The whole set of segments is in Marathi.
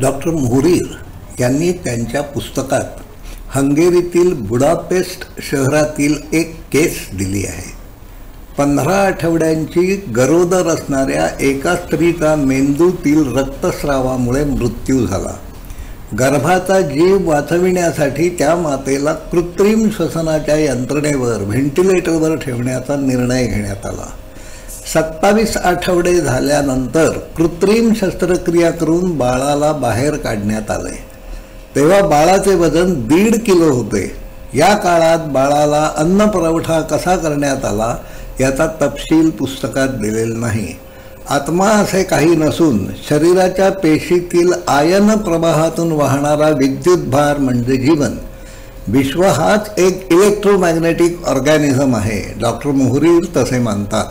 डॉक्टर मोहरीर यांनी त्यांच्या पुस्तकात हंगेरीतील बुडापेस्ट शहरातील एक केस दिली आहे. 15 आठवड्यांची गरोदर असणाऱ्या एका स्त्रीचा मेंदूतील रक्तस्रावामुळे मृत्यू झाला. गर्भाचा जीव वाचविण्यासाठी त्या मातेला कृत्रिम श्वसनाच्या यंत्रणेवर व्हेंटिलेटरवर ठेवण्याचा निर्णय घेण्यात आला. 27 आठवडे झाल्यानंतर कृत्रिम शस्त्रक्रिया करून बाळाला बाहेर काढण्यात आले. तेव्हा बाळाचे वजन 1.5 किलो होते. या काळात बाळाला अन्न पुरवठा कसा करण्यात आला याचा तपशील पुस्तकात दिलेला नाही. आत्मा असे काही नसून शरीराच्या पेशीतील आयन प्रवाहातून वाहणारा विद्युत भार म्हणजे जीवन. विश्व हाच एक इलेक्ट्रोमॅग्नेटिक ऑर्गॅनिझम आहे. डॉक्टर मोहरीर तसे मानतात.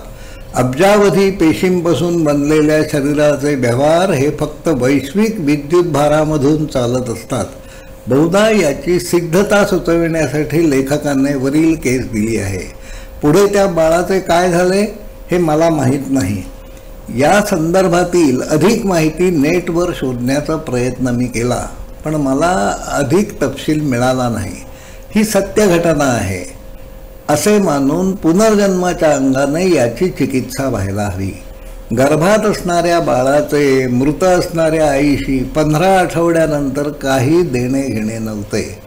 अब्जावधी पेशींपासून बनलेल्या शरीराचे व्यवहार हे फक्त वैश्विक विद्युत भारामधून चालत असतात. बहुधा याची सिद्धता सुचविण्यासाठी लेखकाने वरील केस दिली आहे. पुढे त्या बाळाचे काय झाले हे मला माहीत नाही. या संदर्भातील अधिक माहिती नेटवर शोधण्याचा प्रयत्न मी केला, पण मला अधिक तपशील मिळाला नाही. ही सत्य घटना आहे असे मानून पुनर्जन्माच्या अंगाने याची चिकित्सा व्हायला हवी. गर्भात असणाऱ्या बाळाचे मृत असणाऱ्या आईशी 15 आठवड्यानंतर काही देणे घेणे नव्हते.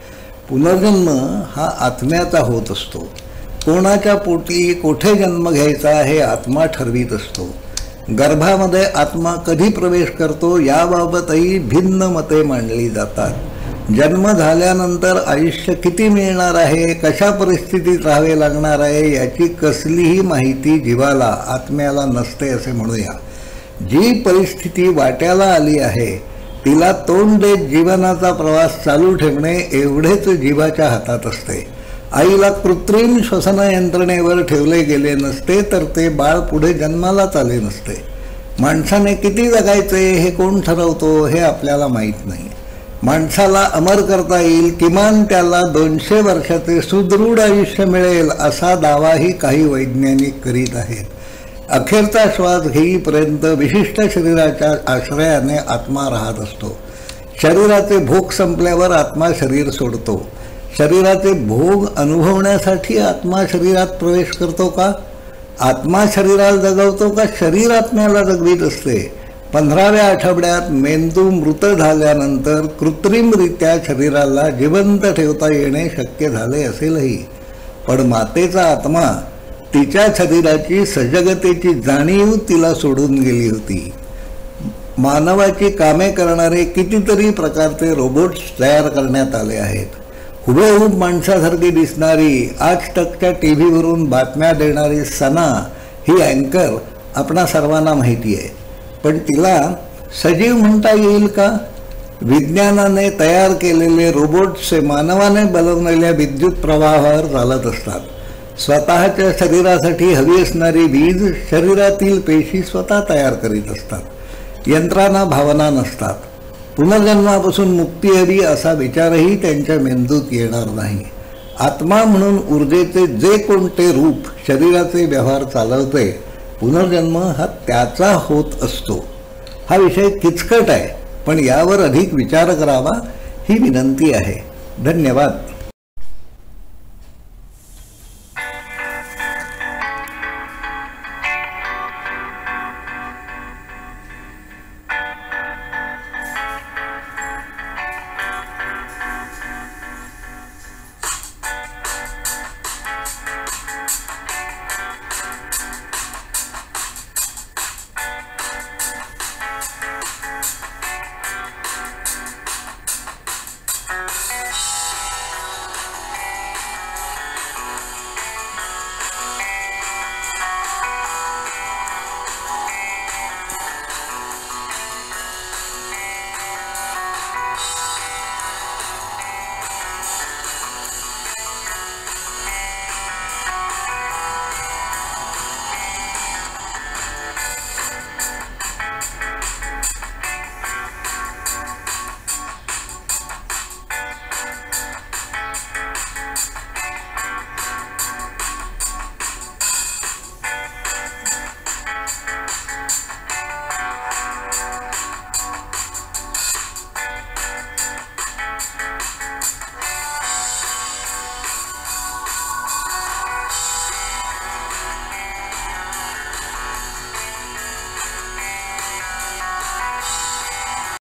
पुनर्जन्म हा आत्म्याचा होत असतो. कोणाच्या पोटी कोठे जन्म घ्यायचा हे आत्मा ठरवीत असतो. गर्भामध्ये आत्मा कधी प्रवेश करतो याबाबतही भिन्न मते मांडली जातात. जन्म झाल्यानंतर आयुष्य किती मिळणार आहे, कशा परिस्थितीत राहावे लागणार आहे याची कसलीही माहिती जीवाला आत्म्याला नसते असे म्हणूया. जी परिस्थिती वाट्याला आली आहे तिला तोंड देत जीवनाचा प्रवास चालू ठेवणे एवढेच जीवाच्या हातात असते. आईला कृत्रिम श्वसन यंत्रणेवर ठेवले गेले नसते तर ते बाळ पुढे जन्मालाच आले नसते. माणसाने किती जगायचे हे कोण ठरवतो हे आपल्याला माहीत नाही. माणसाला अमर करता येईल, किमान त्याला 200 वर्षाचे सुदृढ आयुष्य मिळेल असा दावाही काही वैज्ञानिक करीत आहेत. अखेरचा श्वास घेईपर्यंत विशिष्ट शरीराच्या आश्रयाने आत्मा राहत असतो. शरीराचे भोग संपल्यावर आत्मा शरीर सोडतो. शरीराचे भोग अनुभवण्यासाठी आत्मा शरीरात प्रवेश करतो का? आत्मा शरीराला जगवतो का शरीर आत्म्याला जगवीत असते? 15व्या आठवड्यात मेंदू मृत झाल्यानंतर कृत्रिमरित्या शरीराला जिवंत ठेवता येणे शक्य झाले असेलही, पण मातेचा आत्मा तिच्या शरीराची सजगतेची जाणीव तिला सोडून गेली होती. मानवाची कामे करणारे कितीतरी प्रकारचे रोबोट्स तयार करण्यात आले आहेत. हुबेहूब माणसासारखी दिसणारी आज तकच्या टीव्हीवरून बातम्या देणारी सना ही अँकर आपणा सर्वांना माहिती आहे, पण तिला सजीव म्हणता येईल का? विज्ञानाने तयार केलेले रोबोट्स मानवाने बनवलेल्या विद्युत प्रवाहावर चालत असतात. स्वतःच्या शरीरासाठी हवी असणारी वीज शरीरातील पेशी स्वतः तयार करीत असतात. यंत्रांना भावना नसतात. पुनर्जन्मापासून मुक्ती हवी असा विचारही त्यांच्या मेंदूत येणार नाही. आत्मा म्हणून ऊर्जेचे जे कोणते रूप शरीराचे व्यवहार चालवते, पुनर्जन्म हा त्याचा होत असतो. हा विषय किचकट आहे, पण यावर अधिक विचार करावा ही विनंती आहे. धन्यवाद.